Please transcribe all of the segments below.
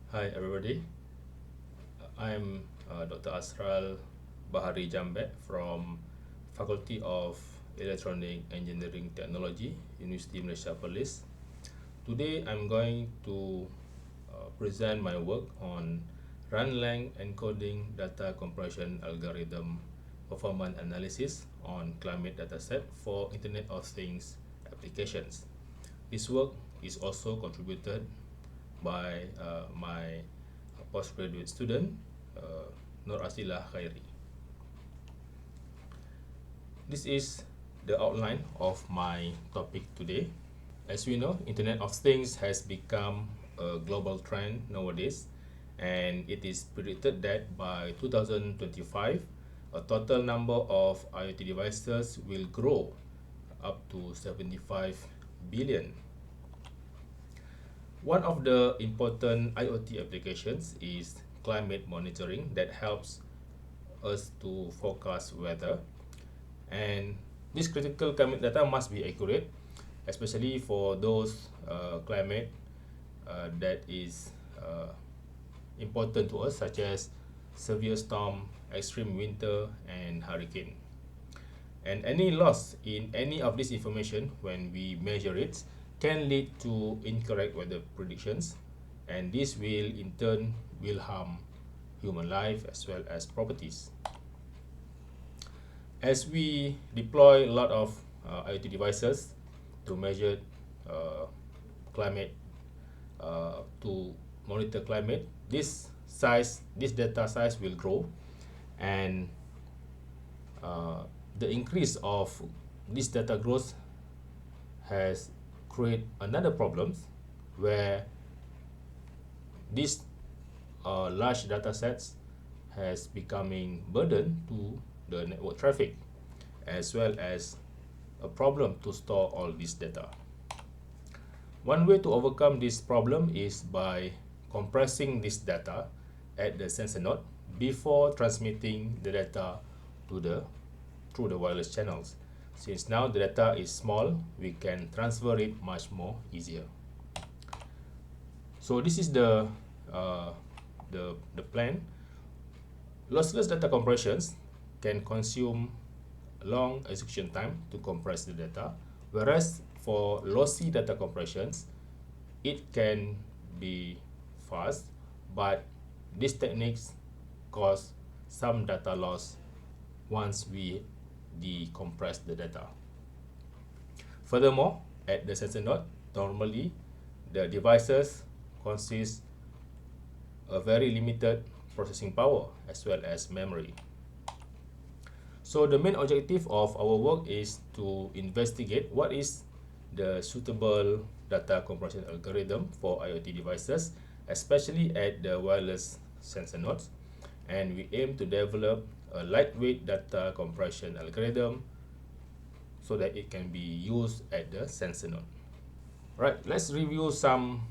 Hi everybody, I'm Dr. Asral Bahari Jambek from Faculty of Electronic Engineering Technology, University Malaysia Perlis. Today I'm going to present my work on run length encoding data compression algorithm performance analysis on climate dataset for Internet of Things applications. This work is also contributed by my postgraduate student, Nur Asilah Khairi. This is the outline of my topic today. As we know, Internet of Things has become a global trend nowadays, and it is predicted that by 2025, a total number of IoT devices will grow up to 75 billion. One of the important IoT applications is climate monitoring that helps us to forecast weather, and this critical climate data must be accurate, especially for those climate that is important to us, such as severe storm, extreme winter, and hurricane. And any loss in any of this information when we measure it can lead to incorrect weather predictions, and this will in turn will harm human life as well as properties. As we deploy a lot of IoT devices to measure climate, to monitor climate, this data size will grow, and the increase of this data growth has create another problem where these large data sets has becoming burden to the network traffic, as well as a problem to store all this data. One way to overcome this problem is by compressing this data at the sensor node before transmitting the data to through the wireless channels. Since now the data is small, we can transfer it much more easier. So this is the plan. Lossless data compressions can consume long execution time to compress the data, whereas for lossy data compressions, it can be fast, but these techniques cause some data loss once we decompress the data. Furthermore, at the sensor node, normally the devices consist a very limited processing power as well as memory. So the main objective of our work is to investigate what is the suitable data compression algorithm for IoT devices, especially at the wireless sensor nodes, and we aim to develop a lightweight data compression algorithm so that it can be used at the sensor node. Right, let's review some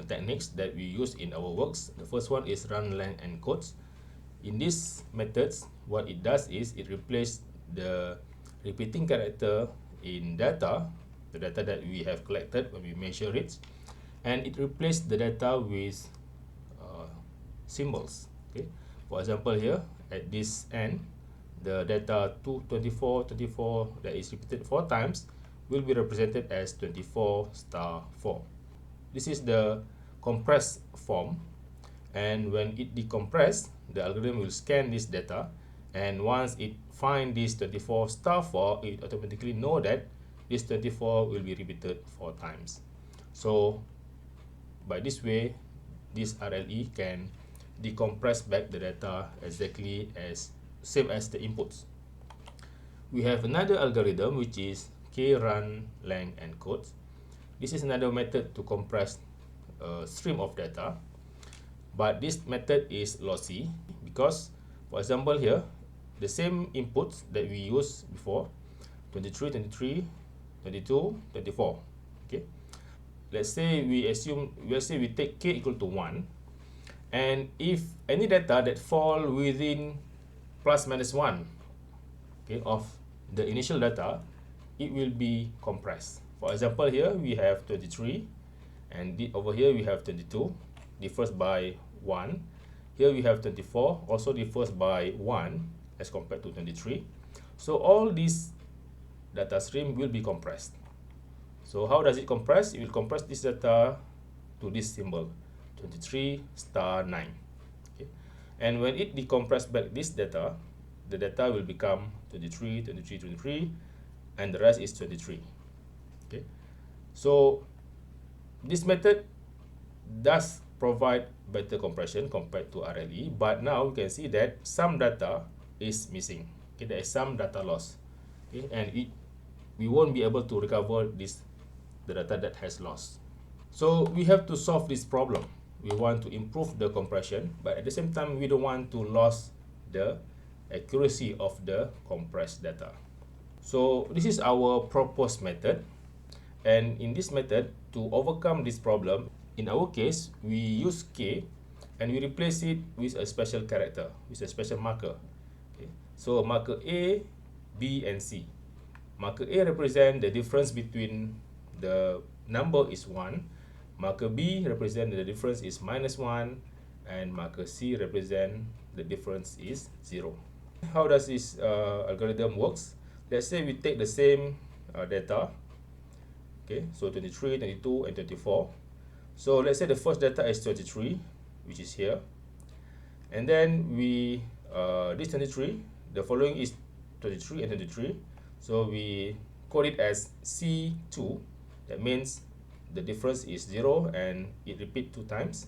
techniques that we use in our works. The first one is run length encodes. In these methods, what it does is it replaces the repeating character in data, the data that we have collected when we measure it, and it replaces the data with symbols. Okay, for example, here at this end, the data 224 24 that is repeated 4 times will be represented as 24 star 4. This is the compressed form, and when it decompress, the algorithm will scan this data, and once it find this 24 star 4, it automatically know that this 24 will be repeated 4 times. So by this way, this RLE can decompress back the data exactly as same as the inputs. We have another algorithm which is k-run length encodes. This is another method to compress a stream of data, but this method is lossy because, for example, here the same inputs that we used before, 23 23 22 24. Okay, let's say we take k equal to 1, and if any data that fall within plus minus 1, okay, of the initial data, it will be compressed. For example, here we have 23, and over here we have 22. differs by 1. Here we have 24, also differs by 1 as compared to 23. So all these data stream will be compressed. So how does it compress? It will compress this data to this symbol, 23 star 9. Okay. And when it decompress back this data, the data will become 23, 23, 23, and the rest is 23. Okay. So this method does provide better compression compared to RLE, but now we can see that some data is missing. Okay, there is some data loss. Okay, and we won't be able to recover the data that has lost. So we have to solve this problem. We want to improve the compression, but at the same time we don't want to lose the accuracy of the compressed data. So this is our proposed method, and in this method, to overcome this problem, in our case we use K and we replace it with a special character, with a special marker. Okay. So marker A, B, and C. Marker A represent the difference between the number is 1, marker B represent the difference is -1, and marker C represent the difference is 0. How does this algorithm works? Let's say we take the same data. Okay, so 23, 22, and 24. So let's say the first data is 23, which is here. And then we, this 23, the following is 23 and 23. So we code it as C2. That means the difference is 0 and it repeats 2 times.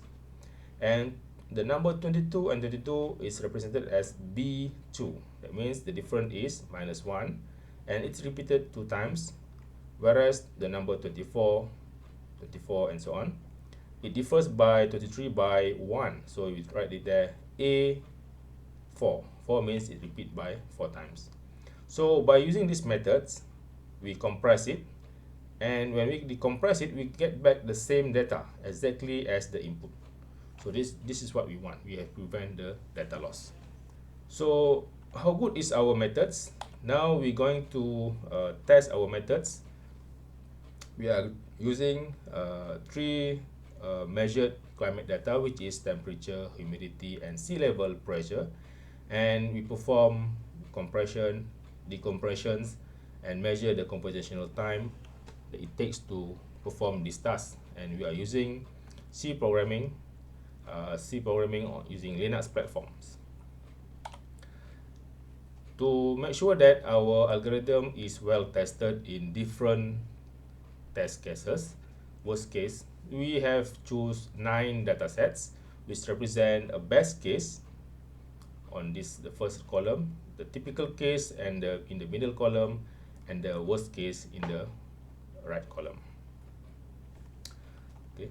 And the number 22 and 22 is represented as B2. That means the difference is -1 and it's repeated 2 times. Whereas the number 24, 24, and so on, it differs by 23 by 1. So we write it there A4. 4 means it repeats by 4 times. So by using these methods, we compress it. And when we decompress it, we get back the same data exactly as the input. So this is what we want. We have to prevent the data loss. So how good is our methods? Now we're going to test our methods. We are using 3 measured climate data, which is temperature, humidity, and sea level pressure. And we perform compression, decompressions, and measure the computational time that it takes to perform this task. And we are using C programming using Linux platforms. To make sure that our algorithm is well tested in different test cases, worst case, we have choose 9 data sets which represent a best case on the first column, the typical case and in the middle column, and the worst case in the right column. Okay,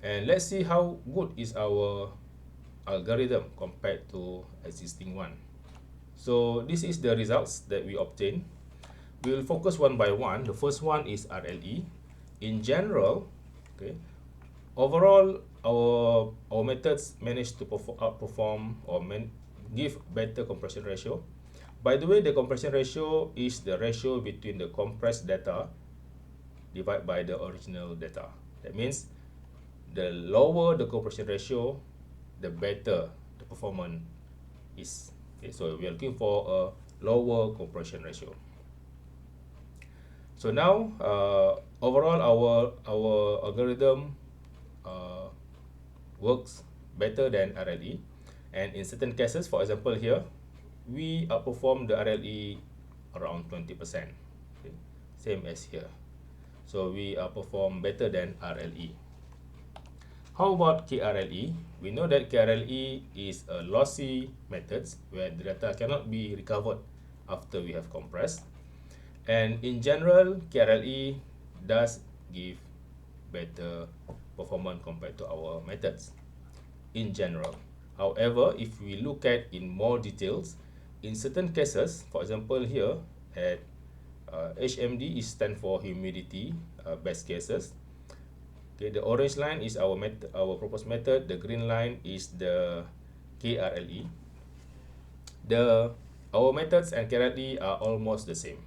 and let's see how good is our algorithm compared to existing one. So this is the results that we obtain. We will focus one by one. The first one is RLE. In general, okay, overall our methods managed to outperform or give better compression ratio. By the way, the compression ratio is the ratio between the compressed data divided by the original data. That means the lower the compression ratio, the better the performance is. Okay, so we are looking for a lower compression ratio. So now, overall, our algorithm works better than RLE, and in certain cases, for example here, we outperform the RLE around 20%. Okay, same as here. So we outperform better than RLE. How about KRLE? We know that KRLE is a lossy method where the data cannot be recovered after we have compressed. And in general, KRLE does give better performance compared to our methods in general. However, if we look at in more details, in certain cases, for example here at HMD is stand for humidity, best cases. Okay, the orange line is our proposed method. The green line is the KRLE. Our methods and KRLE are almost the same.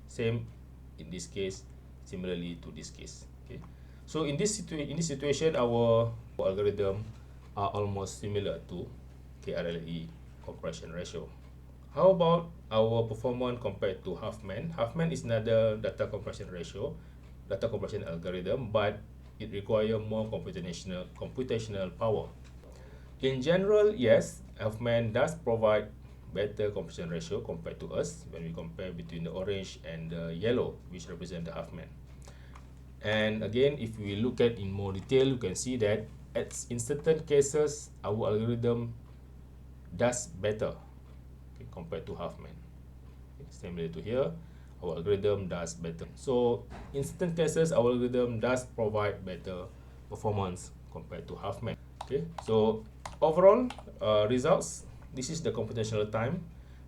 Same in this case, similarly to this case. Okay, so in this situation, our algorithm are almost similar to KRLE compression ratio. How about our performance compared to Huffman? Huffman is another data compression algorithm, but it requires more computational power. In general, yes, Huffman does provide better compression ratio compared to us when we compare between the orange and the yellow, which represent the Huffman. And again, if we look at in more detail, you can see that in certain cases, our algorithm does better, okay, compared to Huffman. Okay, similar to here, our algorithm does better. So in certain cases, our algorithm does provide better performance compared to Huffman. Okay, so overall results, this is the computational time.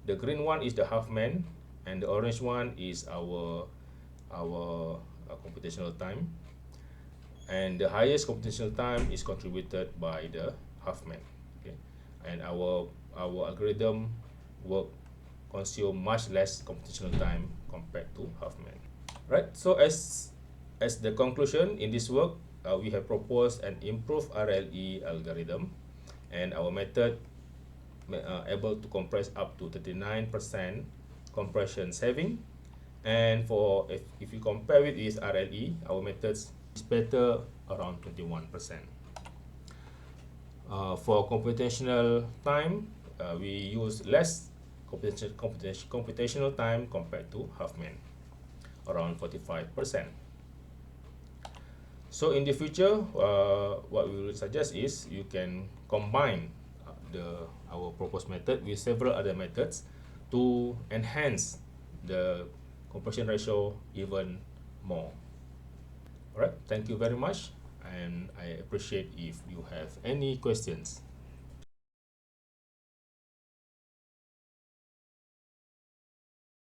The green one is the Huffman, and the orange one is our computational time. And the highest computational time is contributed by the Huffman. Okay, and our algorithm work consume much less computational time compared to Huffman. Right. So as the conclusion in this work, we have proposed an improved RLE algorithm, and our method able to compress up to 39% compression saving. And for if you compare it with RLE, our methods is better around 21%. For computational time, we use less computational time compared to Huffman, around 45%. So in the future, what we will suggest is you can combine our proposed method with several other methods to enhance the compression ratio even more. Alright, thank you very much, and I appreciate if you have any questions.